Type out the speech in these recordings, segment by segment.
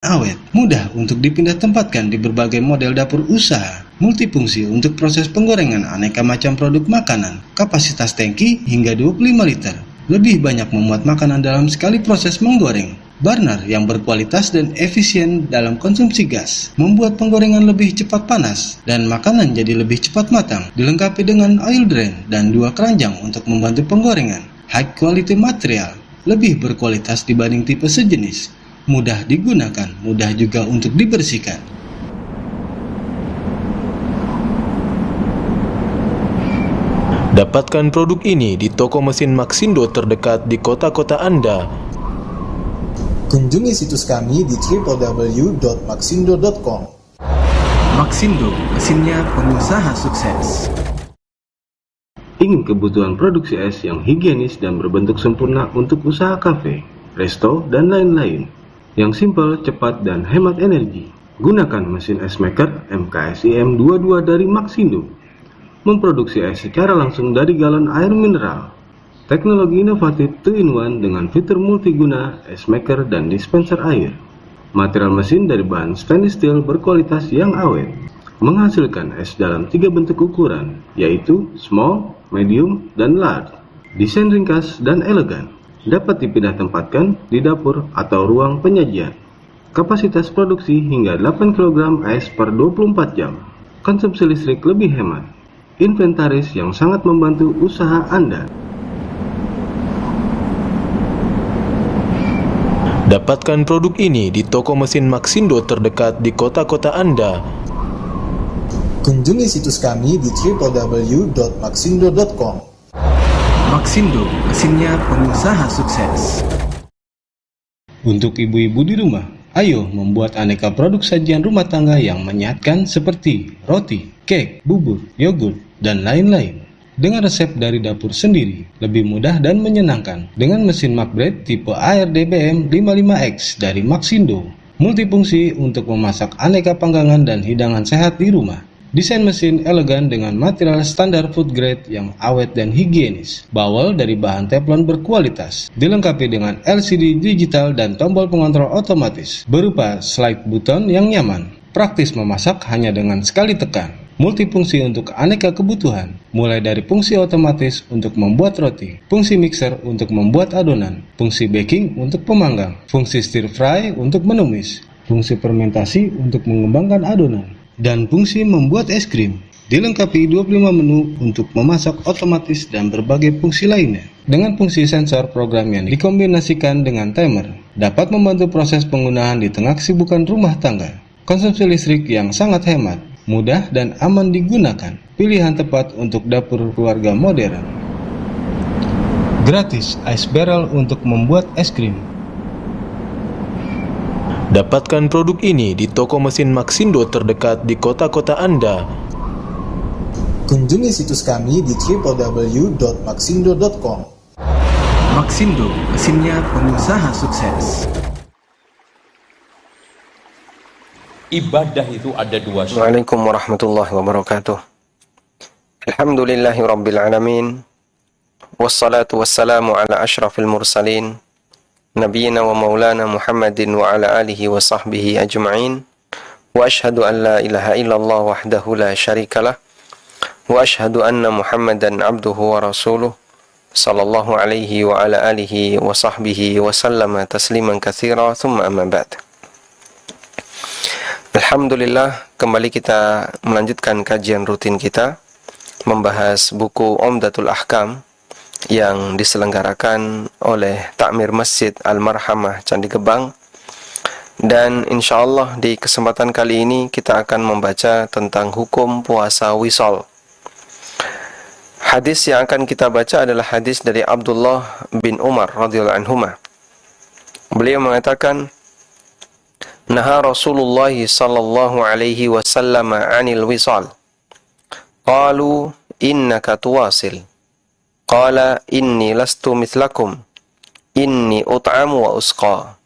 awet, mudah untuk dipindah tempatkan di berbagai model dapur usaha, multifungsi untuk proses penggorengan aneka macam produk makanan, kapasitas tangki hingga 25 liter, lebih banyak memuat makanan dalam sekali proses menggoreng, burner yang berkualitas dan efisien dalam konsumsi gas, membuat penggorengan lebih cepat panas, dan makanan jadi lebih cepat matang, dilengkapi dengan oil drain dan 2 keranjang untuk membantu penggorengan, high quality material, lebih berkualitas dibanding tipe sejenis, mudah digunakan, mudah juga untuk dibersihkan. Dapatkan produk ini di toko mesin Maxindo terdekat di kota-kota Anda. Kunjungi situs kami di www.maxindo.com. Maxindo, mesinnya pengusaha sukses. Ingin kebutuhan produksi es yang higienis dan berbentuk sempurna untuk usaha kafe, resto, dan lain-lain, yang simpel, cepat, dan hemat energi? Gunakan mesin es maker MKSIM 22 dari Maxindo. Memproduksi es secara langsung dari galon air mineral. Teknologi inovatif 2-in-1 dengan fitur multiguna, es maker, dan dispenser air. Material mesin dari bahan stainless steel berkualitas yang awet, menghasilkan es dalam 3 bentuk ukuran, yaitu small, medium, dan large. Desain ringkas dan elegan, dapat dipindah tempatkan di dapur atau ruang penyajian. Kapasitas produksi hingga 8 kg es per 24 jam. Konsumsi listrik lebih hemat. Inventaris yang sangat membantu usaha Anda. Dapatkan produk ini di toko mesin Maxindo terdekat di kota-kota Anda. Kunjungi situs kami di www.maxindo.com. Maxindo, mesinnya pengusaha sukses. Untuk ibu-ibu di rumah, ayo membuat aneka produk sajian rumah tangga yang menyehatkan seperti roti, cake, bubur, yogurt, dan lain-lain. Dengan resep dari dapur sendiri, lebih mudah dan menyenangkan dengan mesin Macbread tipe ARDBM 55X dari Maxindo. Multifungsi untuk memasak aneka panggangan dan hidangan sehat di rumah. Desain mesin elegan dengan material standar food grade yang awet dan higienis. Bawel dari bahan teflon berkualitas. Dilengkapi dengan LCD digital dan tombol pengontrol otomatis berupa slide button yang nyaman. Praktis memasak hanya dengan sekali tekan. Multifungsi untuk aneka kebutuhan, mulai dari fungsi otomatis untuk membuat roti, fungsi mixer untuk membuat adonan, fungsi baking untuk pemanggang, fungsi stir fry untuk menumis, fungsi fermentasi untuk mengembangkan adonan, dan fungsi membuat es krim. Dilengkapi 25 menu untuk memasak otomatis dan berbagai fungsi lainnya. Dengan fungsi sensor program yang dikombinasikan dengan timer, dapat membantu proses penggunaan di tengah kesibukan rumah tangga. Konsumsi listrik yang sangat hemat, mudah dan aman digunakan. Pilihan tepat untuk dapur keluarga modern. Gratis ice barrel untuk membuat es krim. Dapatkan produk ini di toko mesin Maxindo terdekat di kota-kota Anda. Kunjungi situs kami di www.maxindo.com. Maxindo, mesinnya pengusaha sukses. Ibadah itu ada dua syarat. Waalaikumsalam warahmatullahi wabarakatuh. Alhamdulillahi rabbil alamin. Wassalatu wassalamu ala ashrafil mursalin. Nabiyyina wa maulana Muhammadin wa ala alihi wa sahbihi ajma'in. Wa ashhadu an la ilaha illallah wahdahu la syarikalah. Wa ashhadu anna Muhammadan abduhu wa rasuluh. Sallallahu alaihi wa ala alihi wa sahbihi wa sallama tasliman katsira. Thumma amma ba'd. Alhamdulillah, kembali kita melanjutkan kajian rutin kita membahas buku Umdatul Ahkam yang diselenggarakan oleh Takmir Masjid Al-Marhamah Candi Gebang. Dan insyaallah di kesempatan kali ini kita akan membaca tentang hukum puasa wisol. Hadis yang akan kita baca adalah hadis dari Abdullah bin Umar radhiyallahu anhuma. Beliau mengatakan, Naha Rasulullah sallallahu alaihi wasallam 'anil wisal. Qalu innaka tuwasil. Qala inni lastu mithlakum. Inni ut'amu wa usqa.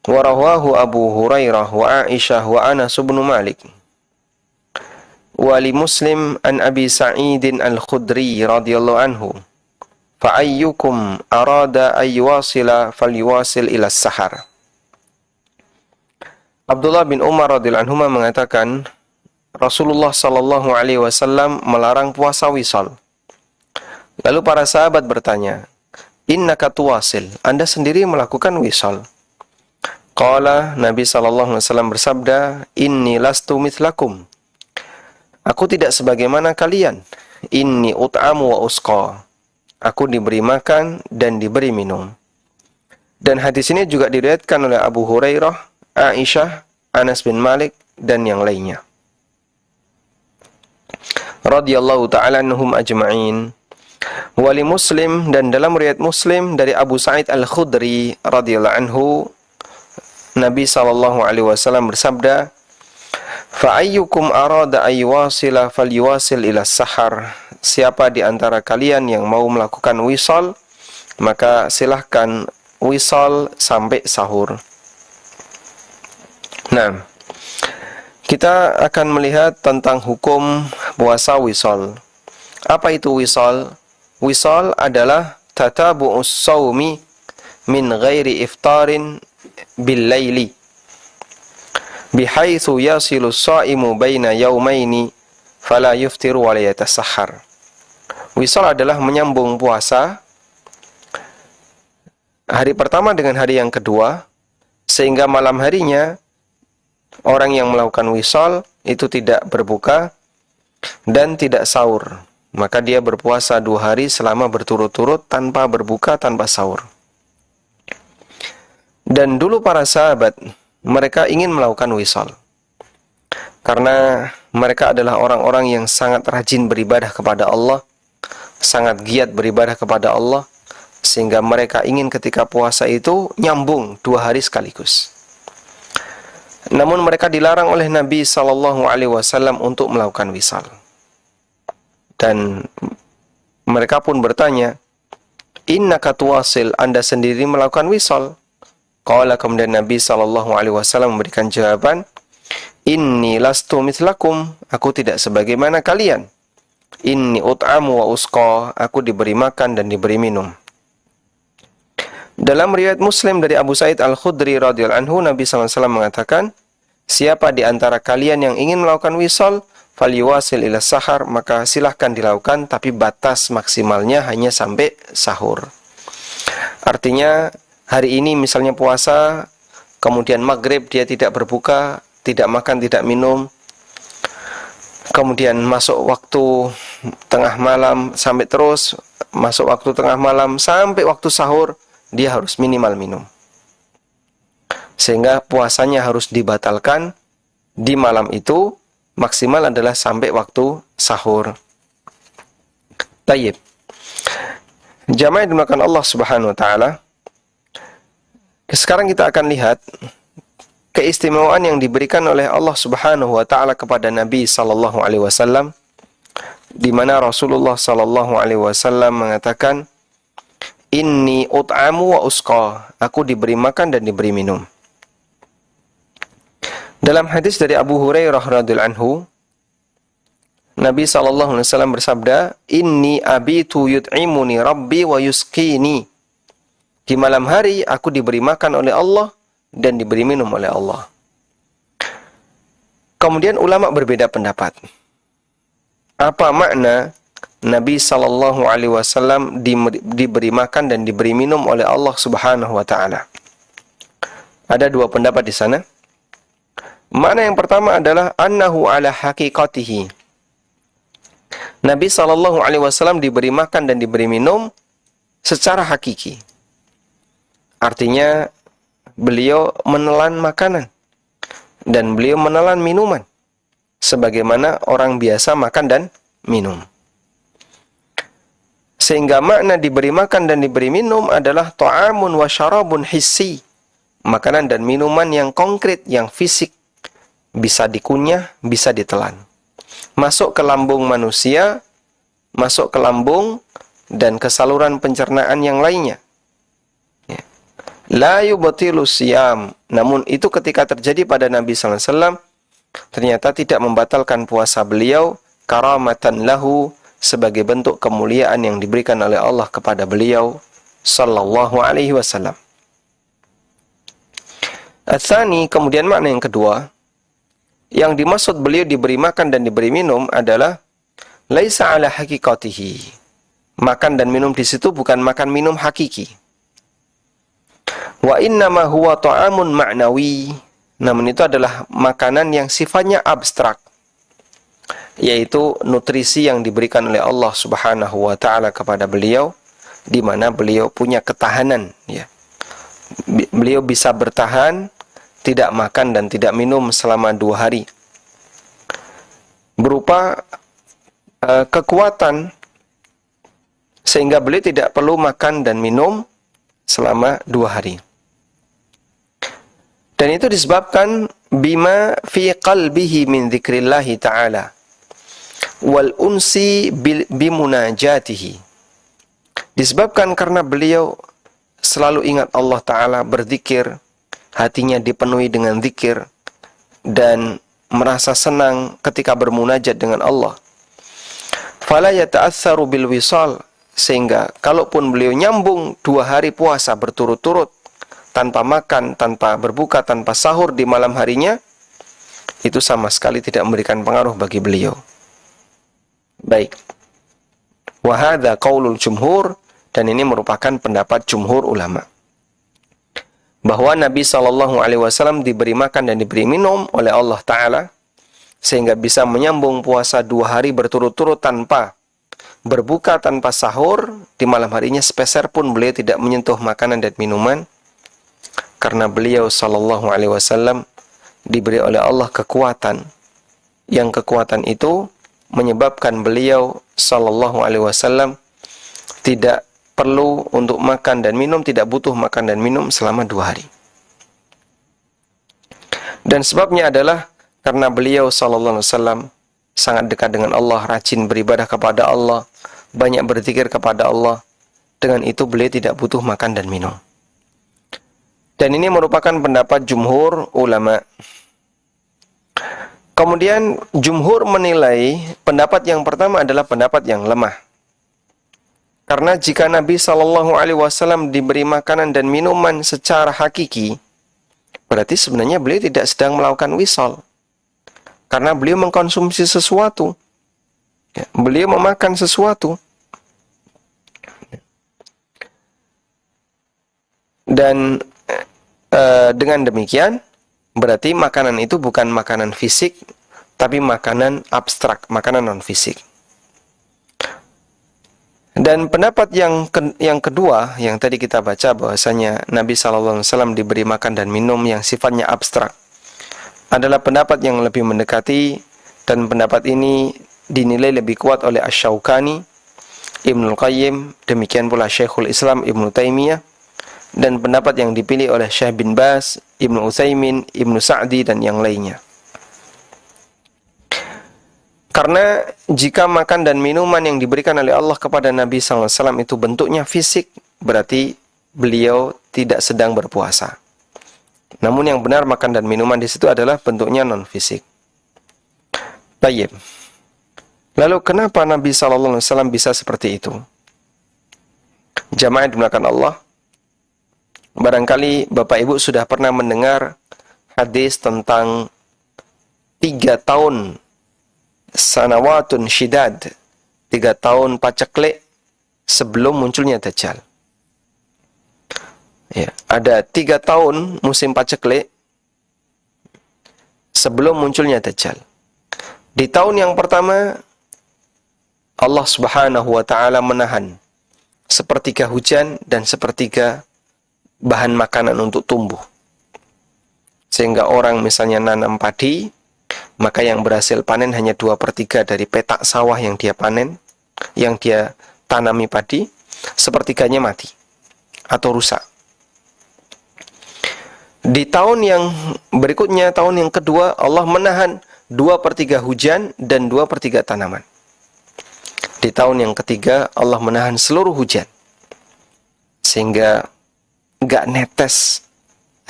Wa rawahu Abu Hurairah wa Aisyah wa Anas bin Malik. Wa li Muslim an Abi Sa'id al-Khudri radhiyallahu anhu. Fa ayyukum arada ay yuwasila falyuwasil ila as-sahar. Abdullah bin Umar radhiyallahu anhu mengatakan, Rasulullah sallallahu alaihi wasallam melarang puasa wisal. Lalu para sahabat bertanya, "Innaka tuwasil, Anda sendiri melakukan wisal?" Qala, Nabi sallallahu alaihi wasallam bersabda, "Inni lastu mithlakum." Aku tidak sebagaimana kalian. Inni ut'amu wa usqa. Aku diberi makan dan diberi minum. Dan hadis ini juga diriwayatkan oleh Abu Hurairah, Aisyah, Anas bin Malik, dan yang lainnya. Radhiyallahu ta'ala anhum ajma'in. Wali Muslim, dan dalam riwayat Muslim dari Abu Sa'id Al-Khudri radhiyallahu anhu, Nabi sallallahu alaihi wasallam bersabda, "Fa ayyukum arada ayyuwasila falyuwasil ila sahar." Siapa di antara kalian yang mau melakukan wisal, maka silahkan wisal sampai sahur. Nah, kita akan melihat tentang hukum puasa wisal. Apa itu wisal? Wisal adalah tatabu'us shaumi min ghairi iftarin bil laili, bihaitsu yasilu shaimu baina yaumaini fala yuftiru wa la yatasahhar. Wisal adalah menyambung puasa hari pertama dengan hari yang kedua, sehingga malam harinya orang yang melakukan wisal itu tidak berbuka dan tidak sahur. Maka dia berpuasa 2 hari selama berturut-turut tanpa berbuka, tanpa sahur. Dan dulu para sahabat, mereka ingin melakukan wisal. Karena mereka adalah orang-orang yang sangat rajin beribadah kepada Allah, sangat giat beribadah kepada Allah, sehingga mereka ingin ketika puasa itu nyambung 2 hari sekaligus. Namun mereka dilarang oleh Nabi SAW untuk melakukan wisal. Dan mereka pun bertanya, "Innaka tuwasil, Anda sendiri melakukan wisal?" Qala, kemudian Nabi SAW memberikan jawaban, "Inni lastu mithlakum, aku tidak sebagaimana kalian. Inni ut'amu wa usqa, aku diberi makan dan diberi minum." Dalam riwayat Muslim dari Abu Sa'id Al-Khudri radhiyallahu anhu, Nabi SAW mengatakan, "Siapa di antara kalian yang ingin melakukan wisal, falyuwasil ila sahar, maka silahkan dilakukan, tapi batas maksimalnya hanya sampai sahur." Artinya, hari ini misalnya puasa, kemudian maghrib dia tidak berbuka, tidak makan, tidak minum, kemudian masuk waktu tengah malam, sampai terus masuk waktu tengah malam, sampai waktu sahur, dia harus minimal minum. Sehingga puasanya harus dibatalkan di malam itu, maksimal adalah sampai waktu sahur. Tayyib. Jamaah yang dimuliakan Allah Subhanahu wa taala. Sekarang kita akan lihat keistimewaan yang diberikan oleh Allah Subhanahu wa taala kepada Nabi sallallahu alaihi wasallam, di mana Rasulullah sallallahu alaihi wasallam mengatakan, "Inni ut'amu wa usqa, aku diberi makan dan diberi minum." Dalam hadis dari Abu Hurairah radhiyallahu anhu, Nabi sallallahu alaihi wasallam bersabda, "Inni abitu yut'imuni rabbi wa yusqini." Di malam hari aku diberi makan oleh Allah dan diberi minum oleh Allah. Kemudian ulama berbeda pendapat. Apa makna Nabi sallallahu alaihi wasallam diberi makan dan diberi minum oleh Allah Subhanahu wa taala? Ada 2 pendapat di sana. Makna yang pertama adalah annahu ala haqiqatihi. Nabi sallallahu alaihi wasallam diberi makan dan diberi minum secara hakiki. Artinya beliau menelan makanan dan beliau menelan minuman sebagaimana orang biasa makan dan minum. Sehingga makna diberi makan dan diberi minum adalah ta'amun wa syarabun hissi, makanan dan minuman yang konkret, yang fisik, bisa dikunyah, bisa ditelan, masuk ke lambung manusia, masuk ke lambung dan ke saluran pencernaan yang lainnya. La yubtilu siyam. Namun itu ketika terjadi pada Nabi sallallahu alaihi wasallam, ternyata tidak membatalkan puasa beliau, karamatan lahu, sebagai bentuk kemuliaan yang diberikan oleh Allah kepada beliau sallallahu alaihi wasallam. Ats-tsani, kemudian makna yang kedua, yang dimaksud beliau diberi makan dan diberi minum adalah laisa ala haqiqatihi. Makan dan minum di situ bukan makan minum hakiki. Wa innama huwa ta'amun ma'nawi. Namun itu adalah makanan yang sifatnya abstrak, yaitu nutrisi yang diberikan oleh Allah Subhanahu wa taala kepada beliau, di mana beliau punya ketahanan, ya. Beliau bisa bertahan tidak makan dan tidak minum selama 2 hari. Berupa kekuatan, sehingga beliau tidak perlu makan dan minum selama 2 hari. Dan itu disebabkan bima fi qalbihi min dzikrillahi ta'ala wal unsi bimunajatihi. Disebabkan karena beliau selalu ingat Allah Ta'ala, berzikir, hatinya dipenuhi dengan zikir, dan merasa senang ketika bermunajat dengan Allah. Fala yata'atsaru bil wisal, sehingga kalaupun beliau nyambung 2 hari puasa berturut-turut, tanpa makan, tanpa berbuka, tanpa sahur di malam harinya, itu sama sekali tidak memberikan pengaruh bagi beliau. Baik. Wa hadza qaulul jumhur, dan ini merupakan pendapat jumhur ulama, bahwa Nabi SAW diberi makan dan diberi minum oleh Allah Ta'ala, sehingga bisa menyambung puasa 2 hari berturut-turut tanpa berbuka, tanpa sahur. Di malam harinya sepeser pun beliau tidak menyentuh makanan dan minuman, karena beliau SAW diberi oleh Allah kekuatan, yang kekuatan itu menyebabkan beliau SAW tidak perlu untuk makan dan minum, tidak butuh makan dan minum selama 2 hari. Dan sebabnya adalah karena beliau SAW sangat dekat dengan Allah, rajin beribadah kepada Allah, banyak berzikir kepada Allah. Dengan itu beliau tidak butuh makan dan minum. Dan ini merupakan pendapat jumhur ulama. Kemudian jumhur menilai pendapat yang pertama adalah pendapat yang lemah. Karena jika Nabi SAW diberi makanan dan minuman secara hakiki, berarti sebenarnya beliau tidak sedang melakukan wisal. Karena beliau mengkonsumsi sesuatu, ya, beliau memakan sesuatu. Dan dengan demikian, berarti makanan itu bukan makanan fisik, tapi makanan abstrak, makanan non-fisik. Dan pendapat yang kedua, yang tadi kita baca, bahwasanya Nabi SAW diberi makan dan minum yang sifatnya abstrak, adalah pendapat yang lebih mendekati, dan pendapat ini dinilai lebih kuat oleh Asy-Syaukani, Ibnul Qayyim, demikian pula Syekhul Islam Ibnu Taimiyah, dan pendapat yang dipilih oleh Syekh bin Baz, Ibnu Utsaimin, Ibnu Sa'di, dan yang lainnya. Karena jika makan dan minuman yang diberikan oleh Allah kepada Nabi SAW itu bentuknya fisik, berarti beliau tidak sedang berpuasa. Namun yang benar makan dan minuman di situ adalah bentuknya non-fisik. Baik. Lalu kenapa Nabi SAW bisa seperti itu? Jamaah dimulakan Allah, barangkali Bapak Ibu sudah pernah mendengar hadis tentang 3 tahun sanawatun syidad, 3 tahun paceklik sebelum munculnya Dajjal. Ya, ada 3 tahun musim paceklik sebelum munculnya Dajjal. Di tahun yang pertama, Allah Subhanahu wa ta'ala menahan sepertiga hujan dan sepertiga bahan makanan untuk tumbuh. Sehingga orang misalnya nanam padi, maka yang berhasil panen hanya 2/3 dari petak sawah yang dia panen, yang dia tanami padi, sepertiganya mati atau rusak. Di tahun yang berikutnya, tahun yang kedua, Allah menahan 2/3 hujan dan 2/3 tanaman. Di tahun yang ketiga, Allah menahan seluruh hujan, sehingga nggak netes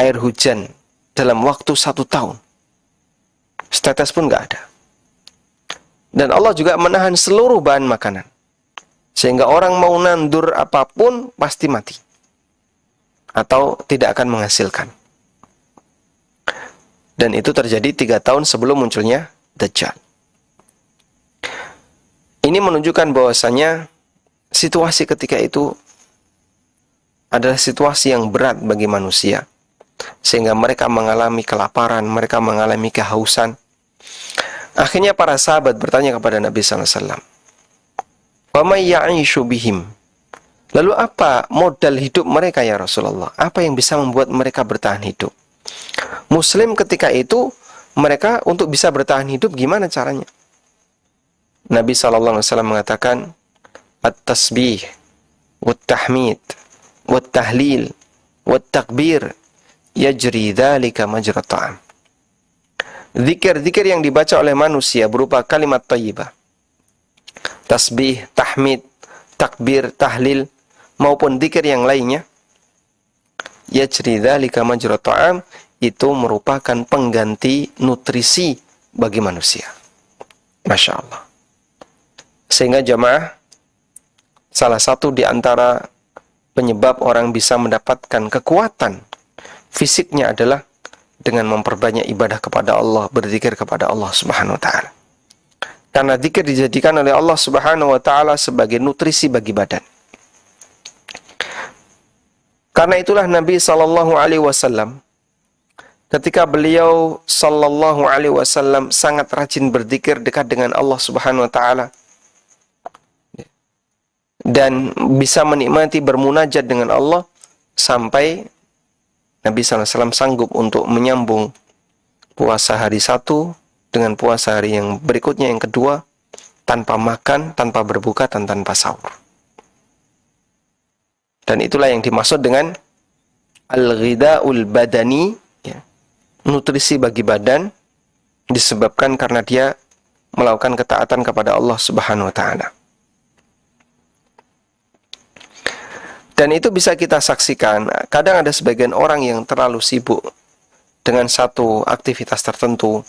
air hujan dalam waktu 1 tahun. Setetes pun nggak ada. Dan Allah juga menahan seluruh bahan makanan, sehingga orang mau nandur apapun pasti mati atau tidak akan menghasilkan. Dan itu terjadi 3 tahun sebelum munculnya Dajjal. Ini menunjukkan bahwasanya situasi ketika itu adalah situasi yang berat bagi manusia, sehingga mereka mengalami kelaparan, mereka mengalami kehausan. Akhirnya para sahabat bertanya kepada Nabi SAW, "Wa may ya'ishu bihim?" Lalu apa modal hidup mereka ya Rasulullah? Apa yang bisa membuat mereka bertahan hidup? Muslim ketika itu, mereka untuk bisa bertahan hidup gimana caranya? Nabi SAW mengatakan, at-tasbih, wat-tahmid, wat-tahlil, wat-takbir, yajri dhalika majra ta'am. Zikir-zikir yang dibaca oleh manusia berupa kalimat thayyibah, tasbih, tahmid, takbir, tahlil, maupun zikir yang lainnya, yajri dhalika majra ta'am, itu merupakan pengganti nutrisi bagi manusia. Masya Allah. Sehingga jamaah, salah satu di antara penyebab orang bisa mendapatkan kekuatan fisiknya adalah dengan memperbanyak ibadah kepada Allah, berzikir kepada Allah Subhanahu wa taala. Karena zikir dijadikan oleh Allah Subhanahu wa taala sebagai nutrisi bagi badan. Karena itulah Nabi sallallahu alaihi wasallam ketika beliau sallallahu alaihi wasallam sangat rajin berzikir dekat dengan Allah Subhanahu wa taala dan bisa menikmati bermunajat dengan Allah sampai Nabi SAW sanggup untuk menyambung puasa hari 1 dengan puasa hari yang berikutnya, yang kedua, tanpa makan, tanpa berbuka, dan tanpa sahur. Dan itulah yang dimaksud dengan al-ghidha'ul badani, ya, nutrisi bagi badan, disebabkan karena dia melakukan ketaatan kepada Allah Subhanahu wa taala. Dan itu bisa kita saksikan, kadang ada sebagian orang yang terlalu sibuk dengan satu aktivitas tertentu,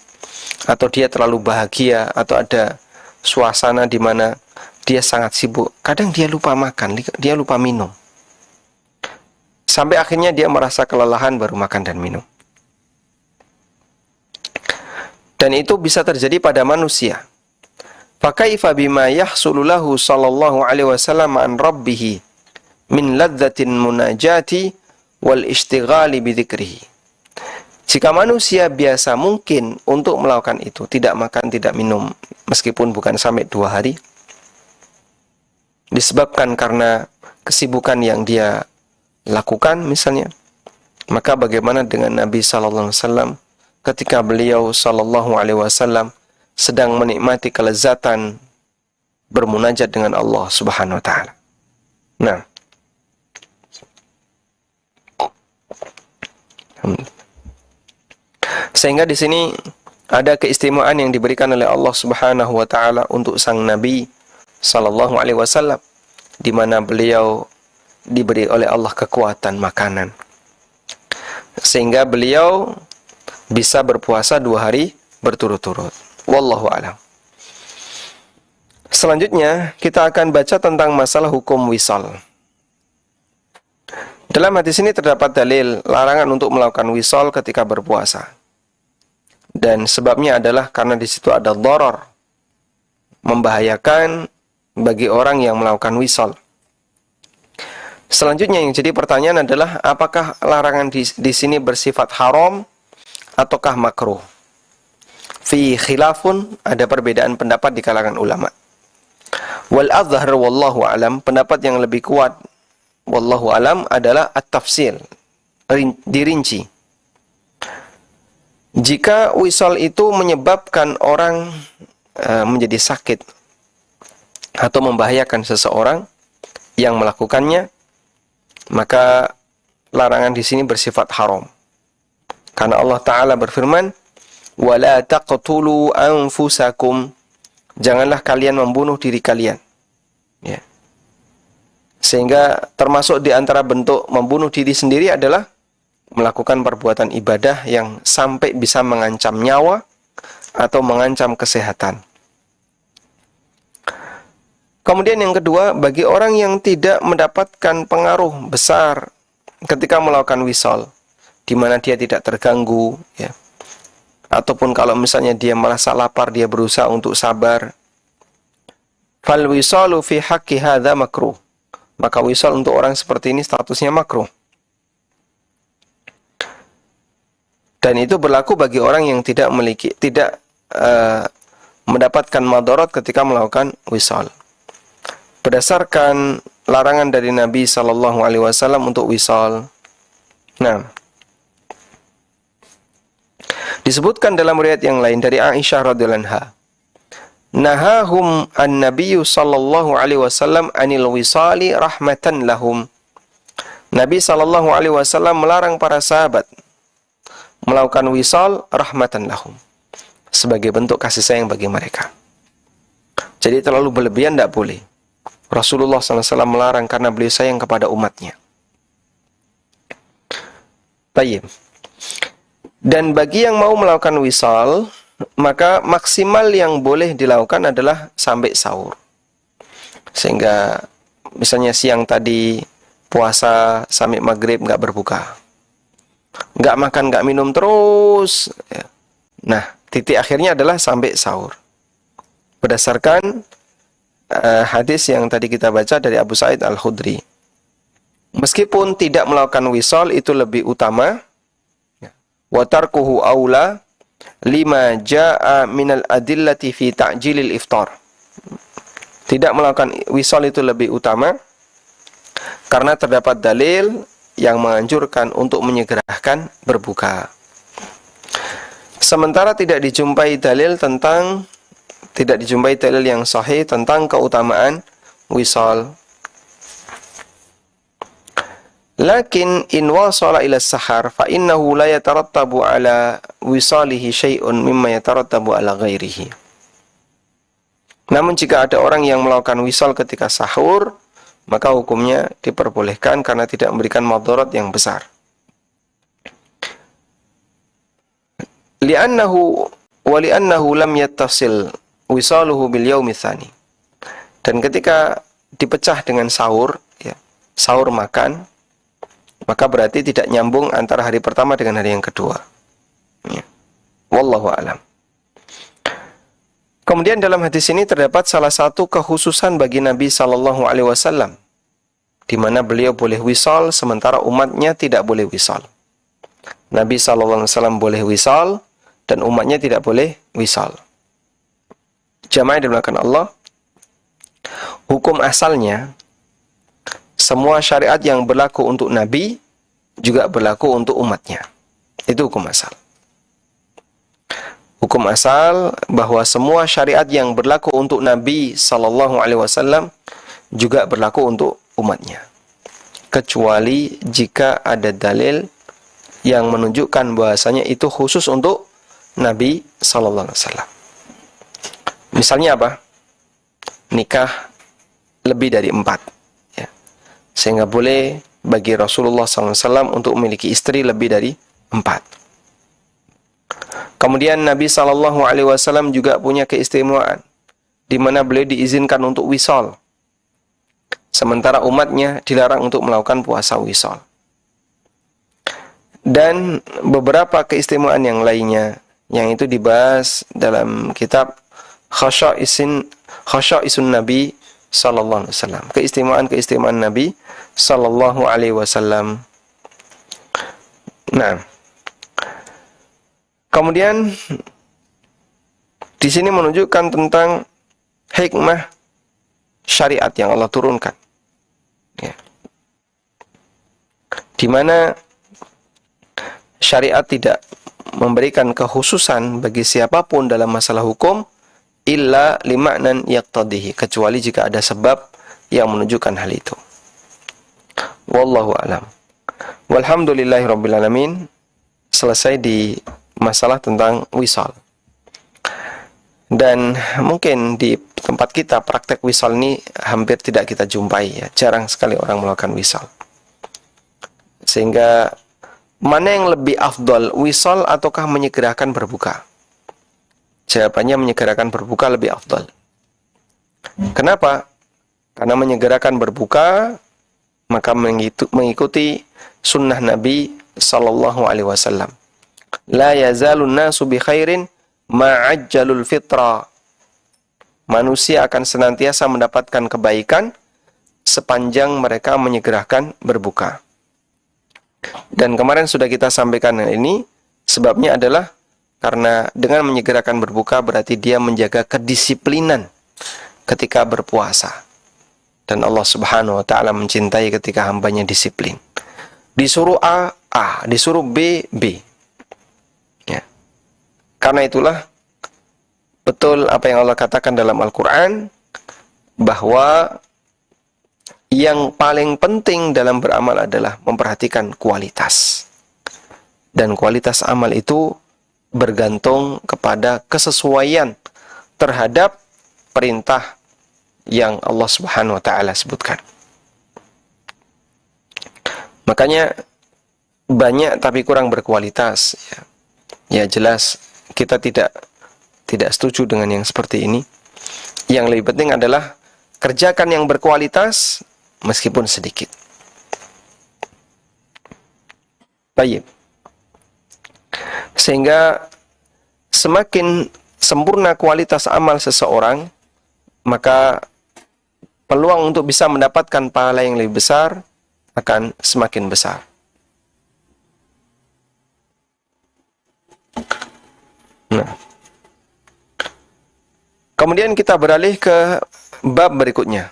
atau dia terlalu bahagia, atau ada suasana di mana dia sangat sibuk. Kadang dia lupa makan, dia lupa minum. Sampai akhirnya dia merasa kelelahan baru makan dan minum. Dan itu bisa terjadi pada manusia. Fakaifa bima yahsulu lahu sallallahu alaihi wasallam an rabbih min ladzatin munajati wal ishtighali bidzikrihi. Jika manusia biasa mungkin untuk melakukan itu, tidak makan, tidak minum, meskipun bukan sampai 2 hari, disebabkan karena kesibukan yang dia lakukan misalnya, maka bagaimana dengan Nabi sallallahu alaihi wasallam ketika beliau sallallahu alaihi wasallam sedang menikmati kelezatan bermunajat dengan Allah Subhanahu wa taala. Nah, sehingga di sini ada keistimewaan yang diberikan oleh Allah Subhanahu wa taala untuk sang Nabi sallallahu alaihi wasallam, di mana beliau diberi oleh Allah kekuatan makanan, sehingga beliau bisa berpuasa 2 hari berturut-turut. Wallahu a'lam. Selanjutnya kita akan baca tentang masalah hukum wisal. Dalam hadis ini terdapat dalil larangan untuk melakukan wisal ketika berpuasa. Dan sebabnya adalah karena di situ ada dharar, membahayakan bagi orang yang melakukan wisal. Selanjutnya yang jadi pertanyaan adalah apakah larangan di sini bersifat haram ataukah makruh? Fi khilafun, ada perbedaan pendapat di kalangan ulama. Wal azhar wallahu alam, pendapat yang lebih kuat wallahu alam adalah at-tafsil, dirinci. Jika wisal itu menyebabkan orang menjadi sakit atau membahayakan seseorang yang melakukannya, maka larangan di sini bersifat haram. Karena Allah Ta'ala berfirman, وَلَا تَقْتُلُوا أَنفُسَكُمْ, janganlah kalian membunuh diri kalian. Ya. Sehingga termasuk di antara bentuk membunuh diri sendiri adalah melakukan perbuatan ibadah yang sampai bisa mengancam nyawa atau mengancam kesehatan. Kemudian yang kedua, bagi orang yang tidak mendapatkan pengaruh besar ketika melakukan wisal, di mana dia tidak terganggu, ya, ataupun kalau misalnya dia merasa lapar, dia berusaha untuk sabar. Fal wisalu fi haqqi hadza makruh. Maka wisal untuk orang seperti ini statusnya makruh. Dan itu berlaku bagi orang yang tidak mendapatkan madarat ketika melakukan wisal. Berdasarkan larangan dari Nabi sallallahu alaihi wasallam untuk wisal. Nah, disebutkan dalam riwayat yang lain dari Aisyah radhiyallahu anha, nahahum an-nabiyyu sallallahu alaihi wasallam anil wisali rahmatan lahum. Nabi sallallahu alaihi wasallam melarang para sahabat melakukan wisal rahmatan lahum, sebagai bentuk kasih sayang bagi mereka. Jadi terlalu berlebihan tidak boleh. Rasulullah SAW melarang karena beliau sayang kepada umatnya. Baik. Dan bagi yang mau melakukan wisal, maka maksimal yang boleh dilakukan adalah sampai sahur. Sehingga misalnya siang tadi puasa sampai maghrib nggak berbuka, nggak makan nggak minum terus. Nah, titik akhirnya adalah sampai sahur. Berdasarkan hadis yang tadi kita baca dari Abu Sa'id Al-Khudri. Meskipun tidak melakukan wisal itu lebih utama, wa tarkuhu aula lima jaa minal adillati fi ta'jilil iftar. Tidak melakukan wisal itu lebih utama karena terdapat dalil yang menganjurkan untuk menyegerakan berbuka. Sementara tidak dijumpai dalil yang sahih tentang keutamaan wisal. Lakin in wasala ila sahar fa innahu la yatarattabu ala wisalihi syai'un mimma yatarattabu ala ghairihi. Namun jika ada orang yang melakukan wisal ketika sahur, maka hukumnya diperbolehkan karena tidak memberikan madarat yang besar. Li'annahu lam yattasil wisaluhu bil yaumi tsani. Dan ketika dipecah dengan sahur, ya, sahur makan, maka berarti tidak nyambung antara hari pertama dengan hari yang kedua. Ya. Wallahu a'lam. Kemudian dalam hadis ini terdapat salah satu kekhususan bagi Nabi sallallahu alaihi wasallam, di mana beliau boleh wisal sementara umatnya tidak boleh wisal. Nabi sallallahu alaihi wasallam boleh wisal dan umatnya tidak boleh wisal. Jamaah yang dimuliakan Allah, hukum asalnya semua syariat yang berlaku untuk Nabi juga berlaku untuk umatnya. Itu hukum asal. Hukum asal bahwa semua syariat yang berlaku untuk Nabi sallallahu alaihi wasallam juga berlaku untuk umatnya. Kecuali jika ada dalil yang menunjukkan bahasanya itu khusus untuk Nabi sallallahu alaihi wasallam. Misalnya apa? Nikah lebih dari 4. Ya. Sehingga boleh bagi Rasulullah SAW untuk memiliki istri lebih dari 4. Kemudian Nabi SAW juga punya keistimewaan, di mana beliau diizinkan untuk wisal, sementara umatnya dilarang untuk melakukan puasa wisal. Dan beberapa keistimewaan yang lainnya, yang itu dibahas dalam kitab Khasya'isun Nabi sallallahu alaihi wasallam. Keistimewaan Nabi sallallahu alaihi wasallam. Nah, kemudian di sini menunjukkan tentang hikmah syariat yang Allah turunkan. Ya. Di mana syariat tidak memberikan kekhususan bagi siapapun dalam masalah hukum illa lima'nan yaqtadihi, kecuali jika ada sebab yang menunjukkan hal itu. Wallahu a'lam. Walhamdulillahirabbil alamin. Selesai di masalah tentang wisal. Dan mungkin di tempat kita praktek wisal ini hampir tidak kita jumpai, ya. Jarang sekali orang melakukan wisal. Sehingga mana yang lebih afdal, wisal ataukah menyegerakan berbuka? Jawabannya menyegerakan berbuka lebih afdal. Kenapa? Karena menyegerakan berbuka maka mengikuti sunnah Nabi sallallahu alaihi wasallam. La yazalun nasu bi khairin ma'ajjalul fitra. Manusia akan senantiasa mendapatkan kebaikan sepanjang mereka menyegerakan berbuka. Dan kemarin sudah kita sampaikan ini, sebabnya adalah karena dengan menyegerakan berbuka berarti dia menjaga kedisiplinan ketika berpuasa. Dan Allah Subhanahu wa ta'ala mencintai ketika hambanya disiplin. Disuruh A, disuruh B, B. Ya. Karena itulah betul apa yang Allah katakan dalam Al-Quran, bahwa yang paling penting dalam beramal adalah memperhatikan kualitas. Dan kualitas amal itu bergantung kepada kesesuaian terhadap perintah yang Allah Subhanahu wa ta'ala sebutkan. Makanya banyak tapi kurang berkualitas. Ya jelas kita tidak setuju dengan yang seperti ini. Yang lebih penting adalah kerjakan yang berkualitas meskipun sedikit. Baik. Sehingga semakin sempurna kualitas amal seseorang, maka peluang untuk bisa mendapatkan pahala yang lebih besar akan semakin besar. Nah, kemudian kita beralih ke bab berikutnya.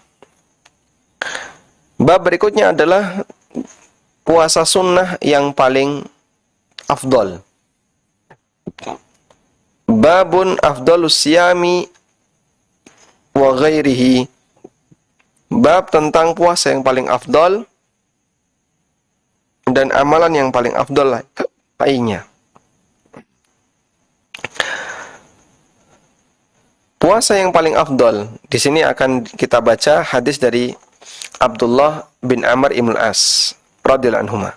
Bab berikutnya adalah puasa sunnah yang paling afdol. Babun afdalus siyami wa ghairihi. Bab tentang puasa yang paling afdol dan amalan yang paling afdol lainnya. Puasa yang paling afdol. Di sini akan kita baca hadis dari Abdullah bin Amr ibn al-As radhiyallahu anhuma.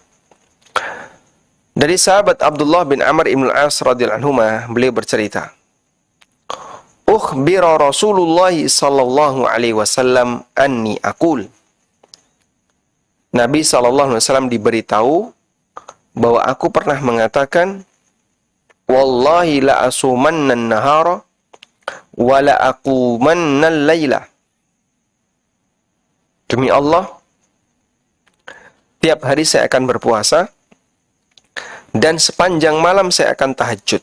Dari sahabat Abdullah bin Amr ibn al-As radhiyallahu anhuma, beliau bercerita, "Ukhbira Rasulullah sallallahu alaihi wasallam anni aqul." Nabi sallallahu alaihi wasallam diberitahu bahwa aku pernah mengatakan, "Wallahi la asumanna an-nahara wa la aqumanna al-laila." Demi Allah, tiap hari saya akan berpuasa dan sepanjang malam saya akan tahajud.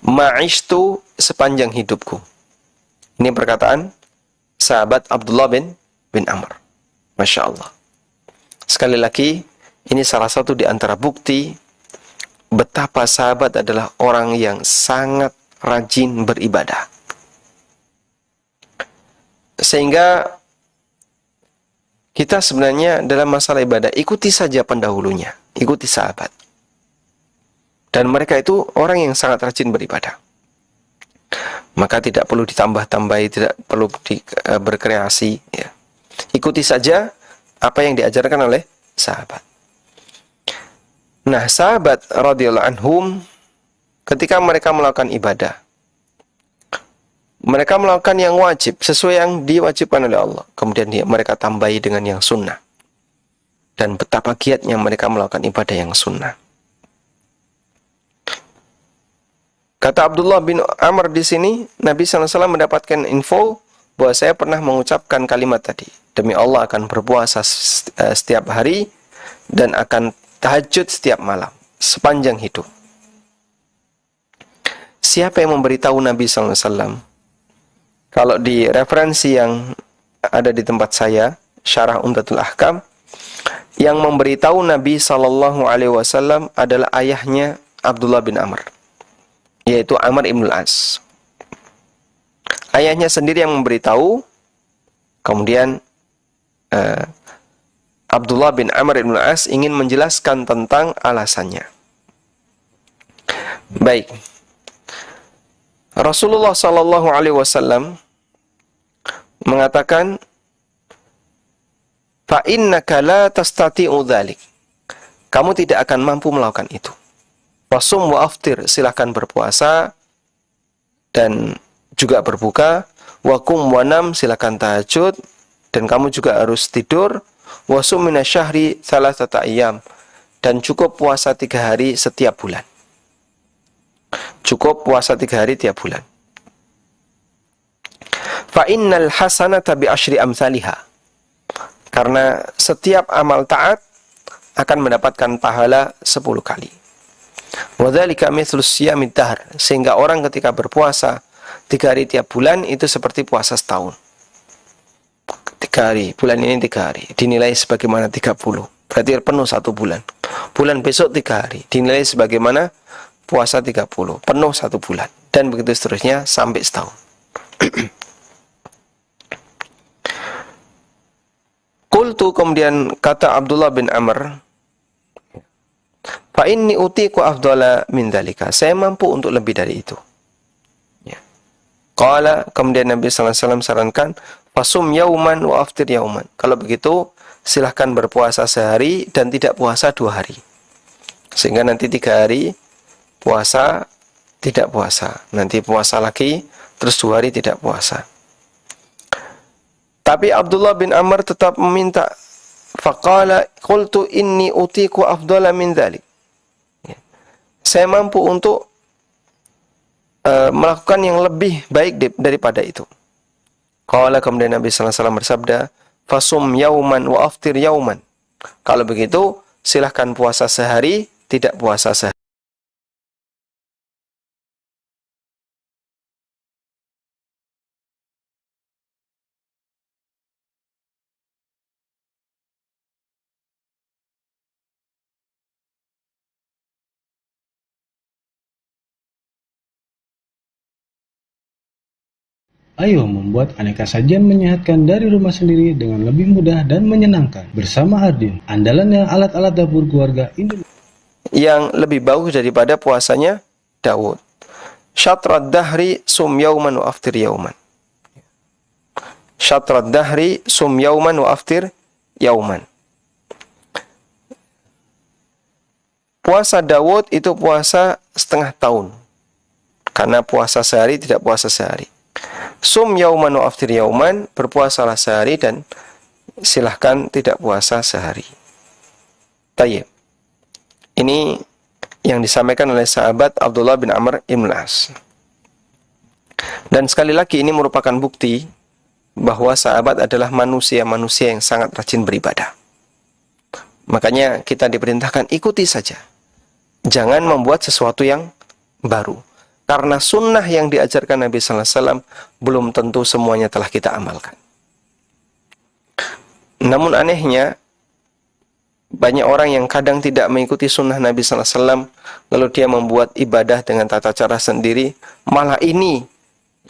Ma'ishtu, sepanjang hidupku. Ini perkataan sahabat Abdullah bin Amr. Masya Allah. Sekali lagi, ini salah satu di antara bukti betapa sahabat adalah orang yang sangat rajin beribadah. Sehingga kita sebenarnya dalam masalah ibadah, ikuti saja pendahulunya. Ikuti sahabat. Dan mereka itu orang yang sangat rajin beribadah. Maka tidak perlu ditambah-tambahi, tidak perlu berkreasi. Ya. Ikuti saja apa yang diajarkan oleh sahabat. Nah, sahabat radhiyallahu anhum, ketika mereka melakukan ibadah, mereka melakukan yang wajib, sesuai yang diwajibkan oleh Allah. Kemudian mereka tambahi dengan yang sunnah. Dan betapa giatnya mereka melakukan ibadah yang sunnah. Kata Abdullah bin Amr di sini, Nabi SAW mendapatkan info bahwa saya pernah mengucapkan kalimat tadi. Demi Allah akan berpuasa setiap hari dan akan tahajud setiap malam, sepanjang hidup. Siapa yang memberitahu Nabi SAW? Kalau di referensi yang ada di tempat saya, Syarah Umdatul Ahkam, yang memberitahu Nabi SAW adalah ayahnya Abdullah bin Amr, yaitu Amr ibn al-As. Ayahnya sendiri yang memberitahu, kemudian Abdullah bin Amr ibn al-As ingin menjelaskan tentang alasannya. Baik. Rasulullah SAW mengatakan, fa innaka la tastati'u dzalik. Kamu tidak akan mampu melakukan itu. Wasum wa aftir, silahkan berpuasa dan juga berbuka. Wakum wa nam, silahkan tahajud dan kamu juga harus tidur. Wasum minasyahri thalathata ayyam, dan cukup puasa 3 hari setiap bulan. Cukup puasa 3 hari tiap bulan. Fa innal hasanata bi asyri amsalha. Karena setiap amal taat akan mendapatkan pahala 10 kali. Wa dzalika mithlu siyamid dahr, sehingga orang ketika berpuasa 3 hari tiap bulan itu seperti puasa setahun. 3 hari, bulan ini 3 hari, dinilai sebagaimana 30. Berarti penuh 1 bulan. Bulan besok 3 hari, dinilai sebagaimana puasa 30, penuh 1 bulan. Dan begitu seterusnya sampai setahun. Qultu, kemudian kata Abdullah bin Amr, fa inni utiku afdala min dzalika, saya mampu untuk lebih dari itu. Ya. Qala, kemudian Nabi sallallahu alaihi wasallam sarankan, fasum yauman wa aftir yauman. Kalau begitu, silahkan berpuasa sehari dan tidak puasa 2 hari. Sehingga nanti 3 hari puasa, tidak puasa. Nanti puasa lagi, terus 2 hari tidak puasa. Tapi Abdullah bin Amr tetap meminta. Faqala qultu inni utiku afdala min dzalik. Saya mampu untuk melakukan yang lebih baik daripada itu. Qala, kemudian Nabi sallallahu alaihi wasallam bersabda, fasum yauman wa aftir yauman. Kalau begitu, silahkan puasa sehari, tidak puasa sehari. Ayo membuat aneka sajian menyehatkan dari rumah sendiri dengan lebih mudah dan menyenangkan. Bersama Ardin, andalannya alat-alat dapur keluarga Indonesia. Yang lebih bagus daripada puasanya Daud. Syatrad dahri sum yauman wa aftir yauman. Syatrad dahri sum yauman wa aftir yauman. Puasa Daud itu puasa setengah tahun. Karena puasa sehari tidak puasa sehari. Sum yauman wa aftir yauman, berpuasalah sehari dan silahkan tidak puasa sehari. Tayyib. Ini yang disampaikan oleh sahabat Abdullah bin Amr ibn As. Dan sekali lagi ini merupakan bukti bahwa sahabat adalah manusia-manusia yang sangat rajin beribadah. Makanya kita diperintahkan ikuti saja. Jangan membuat sesuatu yang baru. Karena sunnah yang diajarkan Nabi sallallahu alaihi wasallam belum tentu semuanya telah kita amalkan. Namun anehnya, banyak orang yang kadang tidak mengikuti sunnah Nabi sallallahu alaihi wasallam, lalu dia membuat ibadah dengan tata cara sendiri, malah ini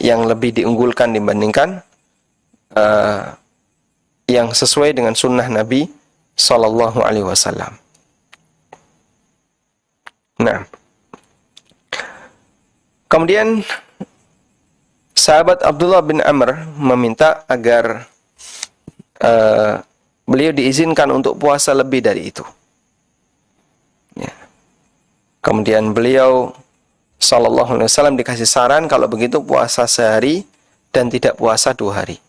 yang lebih diunggulkan dibandingkan yang sesuai dengan sunnah Nabi sallallahu alaihi wasallam. Nah, kemudian sahabat Abdullah bin Amr meminta agar beliau diizinkan untuk puasa lebih dari itu. Ya. Kemudian beliau sallallahu alaihi wasallam dikasih saran kalau begitu puasa sehari dan tidak puasa 2 hari.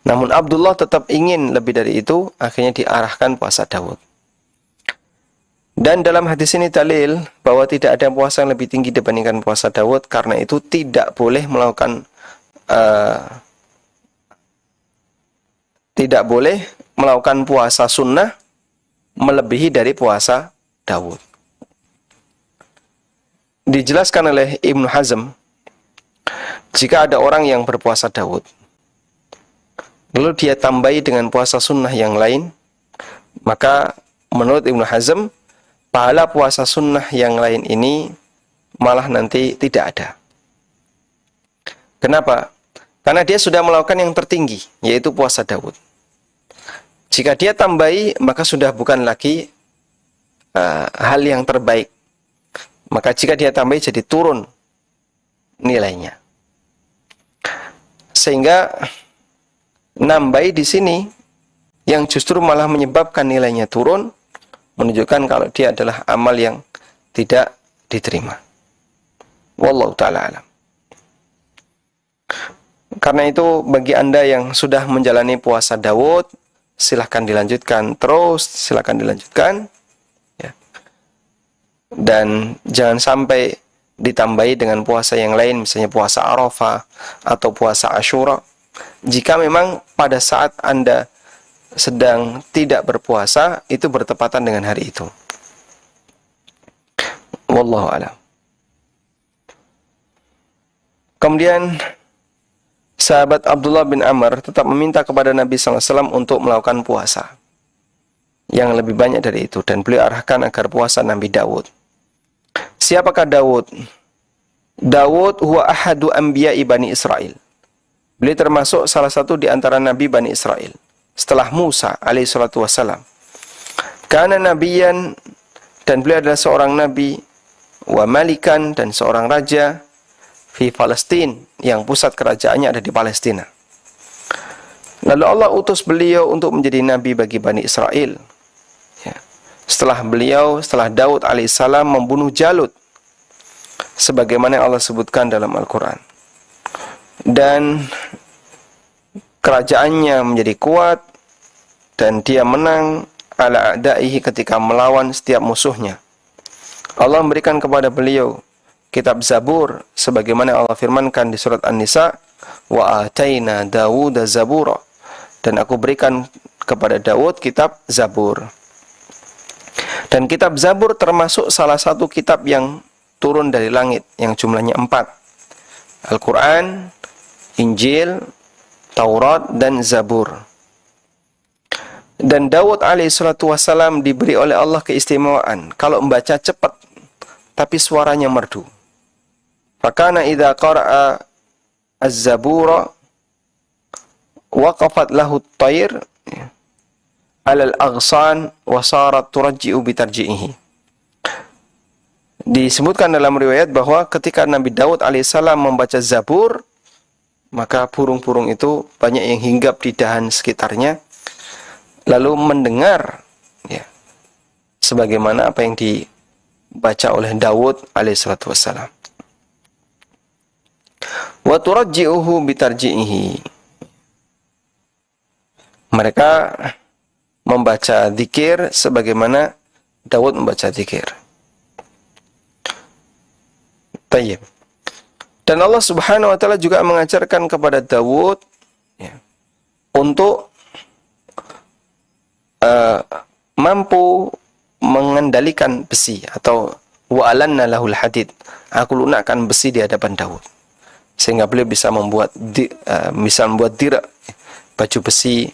Namun Abdullah tetap ingin lebih dari itu, akhirnya diarahkan puasa Daud. Dan dalam hadis ini dalil bahwa tidak ada puasa yang lebih tinggi dibandingkan puasa Daud, karena itu tidak boleh melakukan puasa sunnah melebihi dari puasa Daud. Dijelaskan oleh Ibnu Hazm, jika ada orang yang berpuasa Daud, lalu dia tambahi dengan puasa sunnah yang lain, maka menurut Ibnu Hazm, pahala puasa sunnah yang lain ini malah nanti tidak ada. Kenapa? Karena dia sudah melakukan yang tertinggi, yaitu puasa Daud. Jika dia tambahi, maka sudah bukan lagi hal yang terbaik. Maka jika dia tambahi, jadi turun nilainya. Sehingga nambahi di sini yang justru malah menyebabkan nilainya turun, menunjukkan kalau dia adalah amal yang tidak diterima. Wallahu ta'ala alam. Karena itu bagi Anda yang sudah menjalani puasa Daud, silahkan dilanjutkan terus, silahkan dilanjutkan. Ya. Dan jangan sampai ditambahi dengan puasa yang lain, misalnya puasa Arafah atau puasa Asyura. Jika memang pada saat Anda sedang tidak berpuasa, itu bertepatan dengan hari itu. Wallahu a'lam. Kemudian sahabat Abdullah bin Amr tetap meminta kepada Nabi SAW untuk melakukan puasa yang lebih banyak dari itu, dan beliau arahkan agar puasa Nabi Daud. Siapakah Daud? Daud huwa ahadu anbiya'i Bani Israel. Beliau termasuk salah satu di antara nabi Bani Israel setelah Musa alaihi salatu wassalam. Kana nabiyan, dan beliau adalah seorang nabi, wa malikan, dan seorang raja, fi Palestina, yang pusat kerajaannya ada di Palestina. Lalu Allah utus beliau untuk menjadi nabi bagi Bani Israel. Ya. Setelah Daud alaihissalam membunuh Jalut, sebagaimana Allah sebutkan dalam Al-Quran. Dan kerajaannya menjadi kuat, dan dia menang ala a'daihi, ketika melawan setiap musuhnya. Allah memberikan kepada beliau kitab Zabur, sebagaimana Allah firmankan di surat An-Nisa, wa ataina Dawuda Zabura, dan aku berikan kepada Daud kitab Zabur. Dan kitab Zabur termasuk salah satu kitab yang turun dari langit, yang jumlahnya 4. Al-Quran, Injil, Taurat, dan Zabur. Dan Daud alaihissalatu wassalam diberi oleh Allah keistimewaan kalau membaca cepat, tapi suaranya merdu. Fakana idza qara'a az-zabura waqafat lahu at-tayr 'ala al-aghsan wa sarat turji'u bi tarji'ihi. Disebutkan dalam riwayat bahwa ketika Nabi Daud alaihissalam membaca Zabur, maka burung-burung itu banyak yang hinggap di dahan sekitarnya, lalu mendengar ya, sebagaimana apa yang dibaca oleh Daud alaihissalatu wassalam. Wa turji'uhu bi tarji'ihi. Mereka membaca zikir sebagaimana Daud membaca zikir. Tayyib. Dan Allah Subhanahu wa taala juga mengajarkan kepada Daud ya, untuk mampu mengendalikan besi, atau wa'alanna lahul hadid. Aku lunakkan besi di hadapan Daud, sehingga beliau bisa membuat dir, baju besi.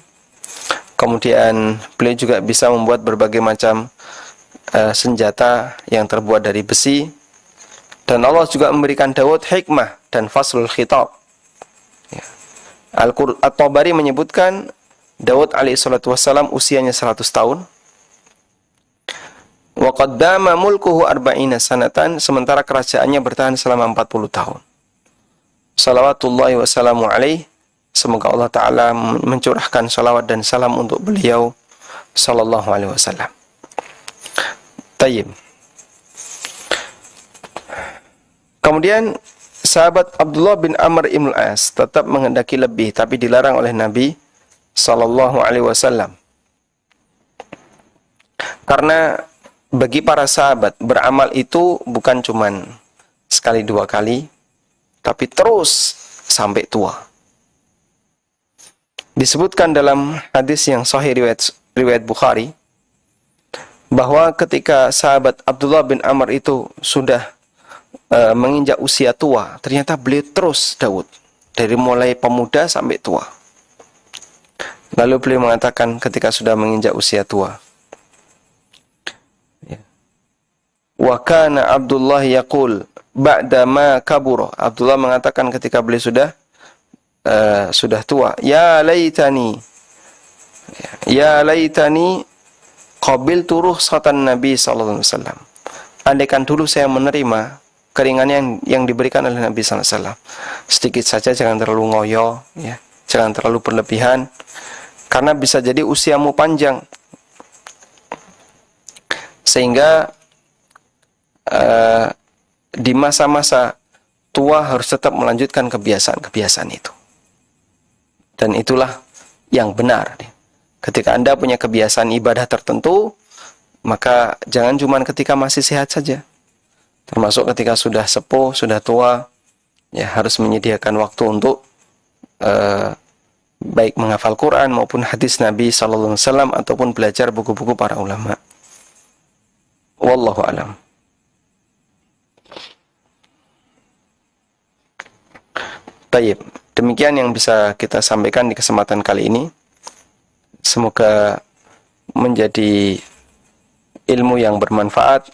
Kemudian beliau juga bisa membuat berbagai macam senjata yang terbuat dari besi. Dan Allah juga memberikan Daud hikmah dan faslul khitab. Ya. At-Tabari menyebutkan Daud alaihissalatu wassalam usianya 100 tahun. Wa qaddama mulkuhu arba'ina sanatan, sementara kerajaannya bertahan selama 40 tahun. Salawatullahi wassalamu alaih. Semoga Allah Ta'ala mencurahkan salawat dan salam untuk beliau sallallahu alaihi wasallam. Tayyib. Kemudian sahabat Abdullah bin Amr ibn al-As tetap menghendaki lebih, tapi dilarang oleh Nabi sallallahu alaihi wasallam. Karena bagi para sahabat, beramal itu bukan cuman sekali dua kali, tapi terus sampai tua. Disebutkan dalam hadis yang sahih riwayat Bukhari, bahwa ketika sahabat Abdullah bin Amr itu sudah menginjak usia tua, ternyata beliau terus Daud, dari mulai pemuda sampai tua. Lalu beliau mengatakan ketika sudah menginjak usia tua, wa kana Abdullah yaqul ba'da ma kabura. Abdullah mengatakan ketika beliau sudah tua, ya laitani qabiltu rukhsatan Nabi sallallahu alaihi wasallam. Andaikan dulu saya menerima keringanan yang diberikan oleh Nabi sallallahu alaihi wasallam. Sedikit saja, jangan terlalu ngoyo ya, jangan terlalu berlebihan, karena bisa jadi usiamu panjang sehingga di masa-masa tua harus tetap melanjutkan kebiasaan-kebiasaan itu. Dan itulah yang benar. Ketika Anda punya kebiasaan ibadah tertentu, maka jangan cuma ketika masih sehat saja, Termasuk ketika sudah sepuh, sudah tua, ya harus menyediakan waktu untuk baik menghafal Quran maupun hadis Nabi sallallahu alaihi wasallam ataupun belajar buku-buku para ulama. Wallahu a'lam. Baik, demikian yang bisa kita sampaikan di kesempatan kali ini. Semoga menjadi ilmu yang bermanfaat.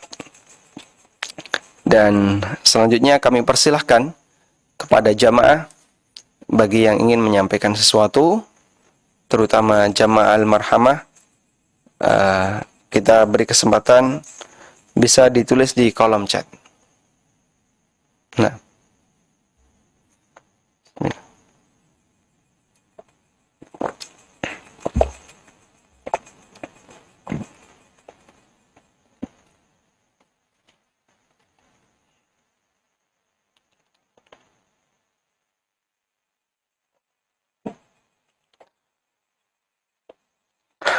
Dan selanjutnya kami persilahkan kepada jamaah bagi yang ingin menyampaikan sesuatu, terutama jamaah al-marhamah, kita beri kesempatan bisa ditulis di kolom chat. Nah,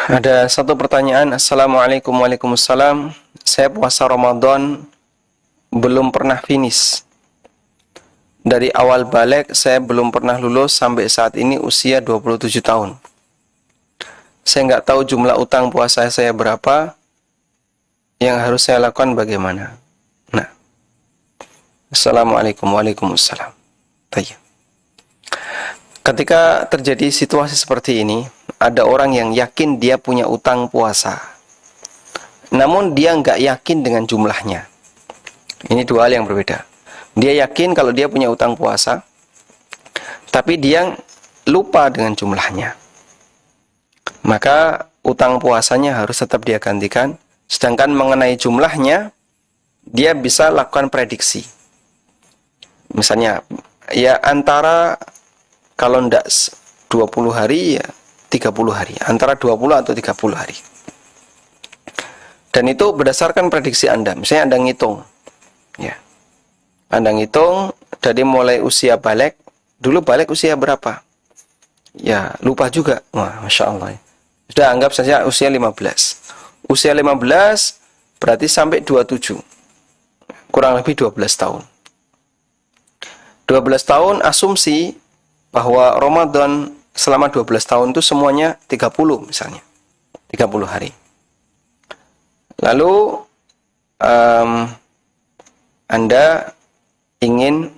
ada satu pertanyaan. Assalamualaikum. Waalaikumsalam. Saya puasa Ramadan belum pernah finish. Dari awal balik saya belum pernah lulus sampai saat ini usia 27 tahun. Saya nggak tahu jumlah utang puasa saya berapa. Yang harus saya lakukan bagaimana? Nah. Assalamualaikum. Waalaikumsalam. Tanya. Ketika terjadi situasi seperti ini, ada orang yang yakin dia punya utang puasa, namun dia nggak yakin dengan jumlahnya. Ini dua hal yang berbeda. Dia yakin kalau dia punya utang puasa, tapi dia lupa dengan jumlahnya. Maka utang puasanya harus tetap dia gantikan. Sedangkan mengenai jumlahnya, dia bisa lakukan prediksi. Misalnya, ya antara kalau ndak 20 hari ya 30 hari, antara 20 atau 30 hari. Dan itu berdasarkan prediksi Anda. Misalnya Anda ngitung, ya, Anda ngitung dari mulai usia balik. Dulu balik usia berapa? Ya lupa juga. Wah, Masya Allah. Sudah anggap saja usia 15. Usia 15 berarti sampai 27, kurang lebih 12 tahun. 12 tahun asumsi bahwa Ramadan selama 12 tahun itu semuanya 30 misalnya. 30 hari. Lalu Anda ingin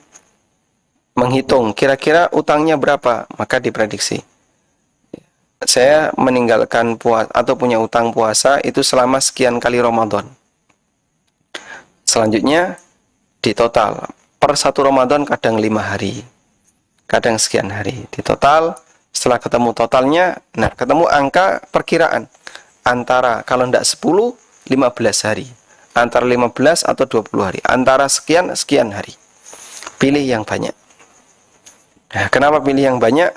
menghitung kira-kira utangnya berapa, maka diprediksi. Saya meninggalkan puasa atau punya utang puasa itu selama sekian kali Ramadan. Selanjutnya di total per satu Ramadan kadang 5 hari, kadang sekian hari. Di total, setelah ketemu totalnya, nah ketemu angka perkiraan antara kalau tidak 10, 15 hari, antara 15 atau 20 hari, antara sekian hari. Pilih yang banyak. Nah, kenapa pilih yang banyak?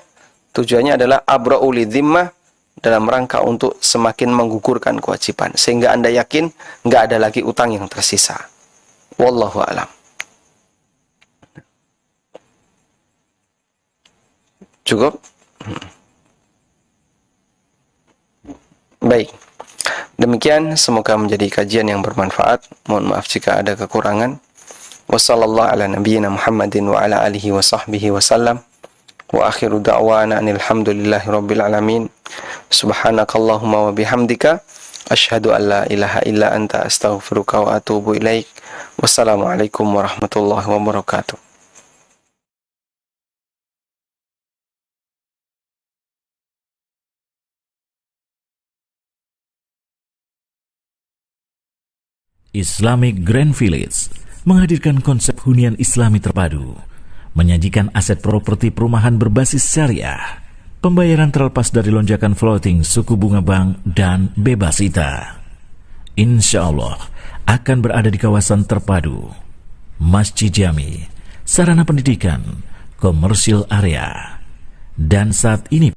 Tujuannya adalah abra'u lidhimmah, dalam rangka untuk semakin menggugurkan kewajiban, sehingga Anda yakin nggak ada lagi utang yang tersisa. Wallahu a'lam. Cukup? Baik. Demikian, semoga menjadi kajian yang bermanfaat. Mohon maaf jika ada kekurangan. Wassallallahu ala nabiyyina Muhammadin wa ala alihi wa sahbihi wa sallam. Wa akhiru da'wana alhamdulillahi rabbil alamin. Subhanakallahumma wa bihamdika asyhadu an la ilaha illa anta astaghfiruka wa atubu ilaik. Wassalamualaikum warahmatullahi wabarakatuh. Islamic Grand Village menghadirkan konsep hunian Islami terpadu, menyajikan aset properti perumahan berbasis syariah, pembayaran terlepas dari lonjakan floating suku bunga bank dan bebas ITA. Insya Allah akan berada di kawasan terpadu, Masjid Jami, sarana pendidikan, komersial area, dan saat ini